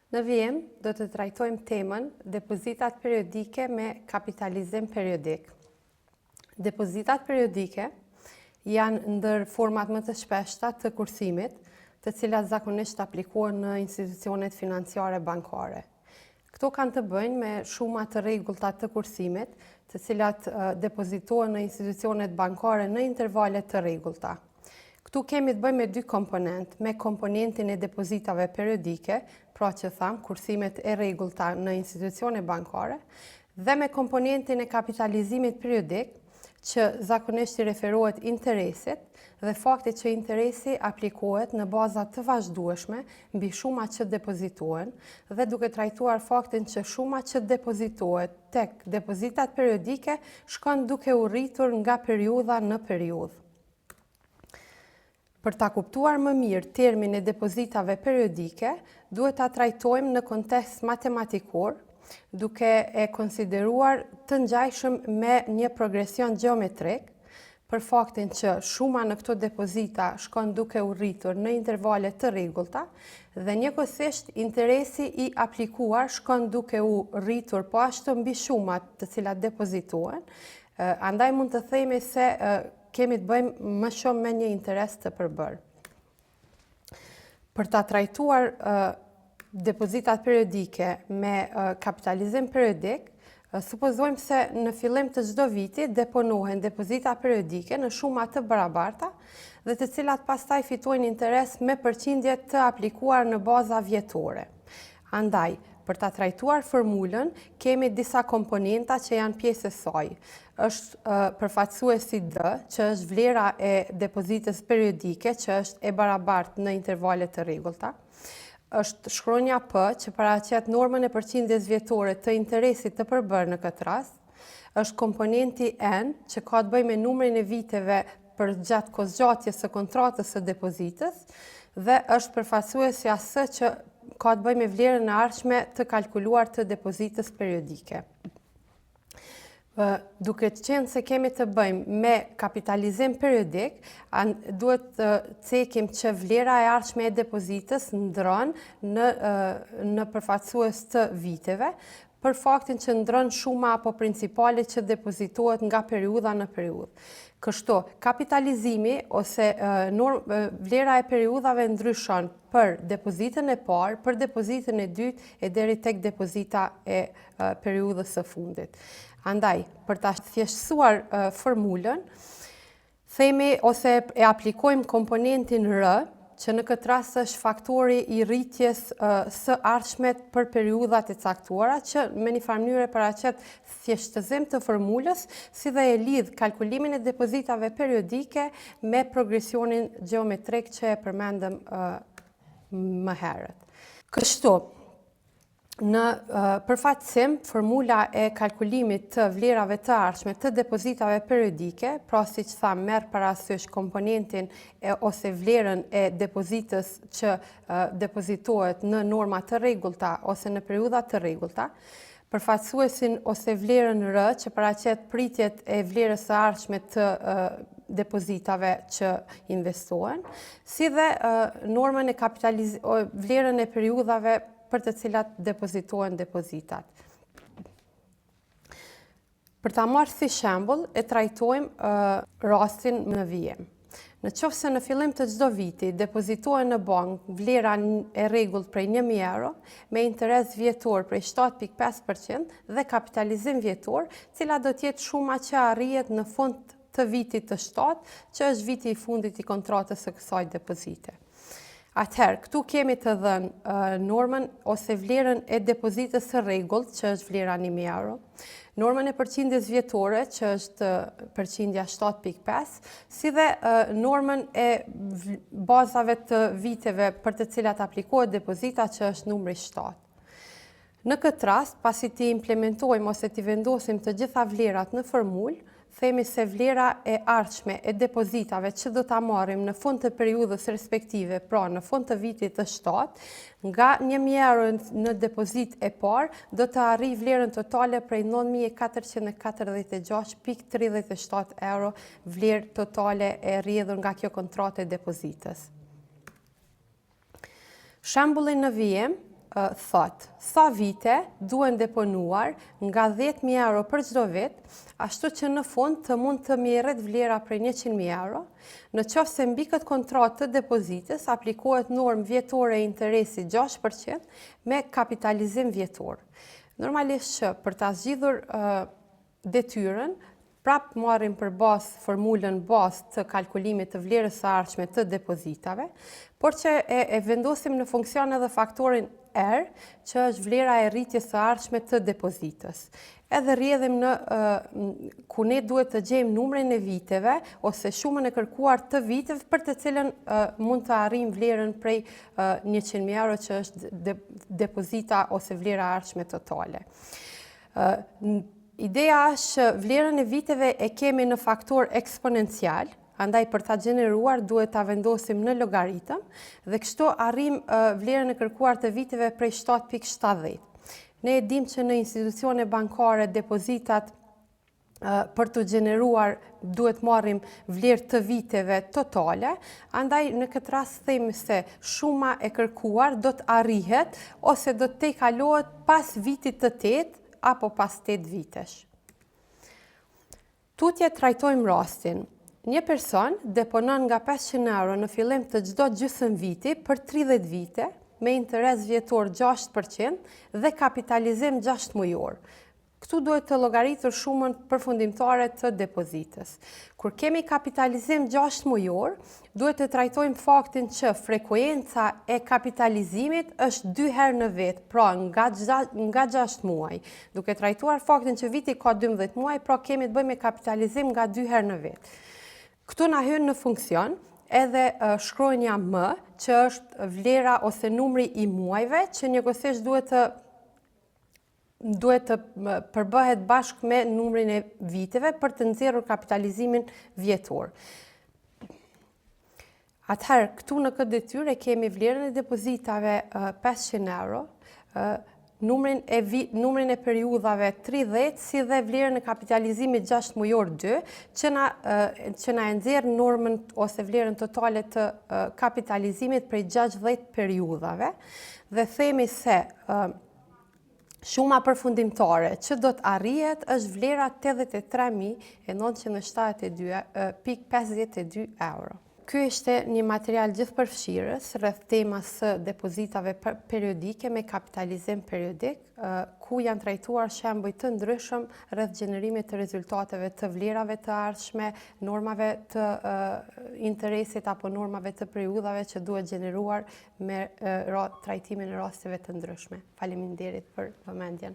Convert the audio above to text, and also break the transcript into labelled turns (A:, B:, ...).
A: Në vijim, do të trajtojmë temën depozitat periodike me kapitalizim periodik. Depozitat periodike janë ndër format më të shpeshta të kurthimit, të cilat zakonisht aplikohen në institucionet financiare bankare. Këto kanë të bëjnë me shuma të rregullta të kurthimit, të cilat depozitohen në institucionet bankare në intervale të rregullta. Këtu kemi të bëjmë me dy komponent, me komponentin e depozitave periodike, pra që thamë, kurthimet e rregullta në institucione bankare, dhe me komponentin e kapitalizimit periodik, që zakonisht i referohet interesit dhe faktit që interesi aplikohet në baza të vazhdueshme mbi shuma që depozitohen dhe duke trajtuar faktin që shuma që depozitohet tek depozitat periodike shkon duke u rritur nga periudha në periudhë. Për ta kuptuar më mirë termin e depozitave periodike, duhet ta trajtojmë në kontekst matematikor, duke e konsideruar të ngjajshëm me një progresion gjeometrik, për faktin që shuma në këto depozita shkon duke u rritur në intervale të rregullta dhe njëkohësisht interesi i aplikuar shkon duke u rritur po ashtu mbi shumat të cilat depozitohen, andaj mund të themi se kemi të bëjmë më shumë me një interes të përbërë. Për ta trajtuar depozitat periodike me kapitalizim periodik, supozojmë se në fillim të çdo viti deponohen depozita periodike në shuma të barabarta dhe të cilat pastaj fitojnë interes me përqindje të aplikuar në baza vjetore. Andaj, për ta trajtuar formulën, kemi disa komponenta që janë pjesë e saj. Është përfaqësuesi D, që është vlera e depozitës periodike, që është e barabartë në intervale të rregullta. Është shkronja P, që paraqet normën e përqindjes vjetore të interesit të përbërë në këtë rast. Është komponenti N, që ka të bëjë me numrin e viteve për gjatë kohëzgjatjes së kontratës së depozitës, dhe është përfaqësuesi AS, që ka të bëjë me vlerën e ardhshme të kalkuluar të depozitës periodike. Duke qenë se kemi të bëjmë me kapitalizim periodik, duhet të cekim që vlera e ardhshme e depozitës ndron në përfaqësues të viteve, për faktin që ndron shuma apo principali që depozitohet nga periudha në periudhë. Kështu, kapitalizimi ose vlera e periudhave ndryshon për depozitën e parë, për depozitën e dytë e deri tek depozita e periudhës së fundit. Andaj, për ta thjeshtësuar formulën, themi ose e aplikojmë komponentin R, që në këtë rast është faktori i rritjes së ardhshme për periudhat e caktuara, që me një farë mënyrë paraqet thjeshtëzim të formulës, si dhe e lidh kalkulimin e depozitave periodike me progresionin gjeometrik që e përmendëm më herët. Kështu, në përfaqësim, formula e kalkulimit të vlerave të ardhshme të depozitave periodike, pra si që thamë, merr parasysh komponentin ose vlerën e depozitës që depozitohet në norma të rregullta ose në periudha të rregullta, përfaqësuesin ose vlerën R, që paraqet pritjet e vlerës së ardhshme të depozitave që investohen, si dhe normën e vlerën e periudhave për të cilat depozitohen depozitat. Për ta marrë si shembull, e trajtojmë rastin në vijim. Në qoftë se në fillim të çdo viti depozitohen në bankë vlera e rregullt prej 1.000 euro me interes vjetor prej 7.5% dhe kapitalizim vjetor, cila do të jetë shuma që arrihet në fund të vitit të shtatë, që është viti i fundit i kontratës së kësaj depozite. Atëherë, këtu kemi të dhënë normën ose vlerën e depozitës së rregullt, që është vlera 1.000 euro, normën e përqindjes vjetore, që është përqindja 7.5, si dhe normën e bazave të viteve për të cilat aplikohet depozita, që është numri 7. Në këtë rast, pasi ti implementojmë ose ti vendosim të gjitha vlerat në formulë, themi se vlera e ardhshme e depozitave që do ta marrim në fund të periudhës respektive, pra në fund të vitit të shtatë, nga 1.000 euro në depozit e parë, do të arrijë vlerën totale prej 9.446.37 euro vlerë totale e rrjedhur nga kjo kontratë e depozitës. Shembullin në vijim thot, sa vite duen deponuar nga 10.000 euro për çdo vit, ashtu që në fund të mund të merret vlera prej 100.000 euro. Në qoftë se mbi këtë kontratë të depozitës aplikohet normë vjetore e interesi 6% me kapitalizim vjetor. Normalisht që për ta zgjidhur detyrën, prap marrim për bazë formulën bazë të kalkulimit të vlerës së ardhshme të depozitave, por që e vendosim në funksion edhe faktorin R, që është vlera e rritjes së ardhshme të depozitës. Edhe rrjedhim në ku ne duhet të gjejmë numrin e viteve ose shumën e kërkuar të viteve për të cilën mund të arrijmë vlerën prej 100.000 euro që është depozita ose vlera e ardhshme totale. Ideja është që vlerën e viteve e kemi në faktor eksponencial, andaj për ta gjeneruar duhet ta vendosim në logaritëm dhe kështu arrim vlerën e kërkuar të viteve prej 7.70. Ne e dim që në institucione bankare depozitat për të gjeneruar duhet marrim vlerë të viteve totale, andaj në këtë rast themi se shuma e kërkuar do të arrihet ose do të tejkalohet pas vitit të 8 apo pas 8 vitesh. Tutje trajtojmë rastin. Një person deponon nga 500 euro në fillim të çdo gjysmë viti për 30 vite me interes vjetor 6% dhe kapitalizim 6 mujor. Këtu duhet të llogaritur shumën përfundimtare të depozitës. Kur kemi kapitalizim 6 mujor, duhet të trajtojmë faktin që frekuenca e kapitalizimit është 2 herë në vit, pra nga 6 muaj. Duke trajtuar faktin që viti ka 12 muaj, pra kemi të bëjmë me kapitalizim nga 2 herë në vit. Këtu na hyn në funksion edhe shkronja M, që është vlera ose numri i muajve që njëkohësisht duhet të përbëhet bashkë me numrin e viteve për të nxjerrur kapitalizimin vjetor. Atëherë, këtu në këtë detyrë kemi vlerën e depozitave 500 euro, numrin e periudhave 30, si dhe vlerën e kapitalizimit 6 mujor 2, që na e nxjerr normën ose vlerën totale të kapitalizimit prej 60 periudhave dhe themi se shuma përfundimtare që do të arrihet është vlera 83.972.52 euro. Ky ishte një material gjithëpërfshirës rreth temës së depozitave periodike me kapitalizim periodik, ku janë trajtuar shembuj të ndryshëm rreth gjenerimit të rezultateve të vlerave të ardhshme, normave të interesit apo normave të periudhave që duhet gjeneruar me trajtimin e rasteve të ndryshme. Faleminderit për vëmendjen.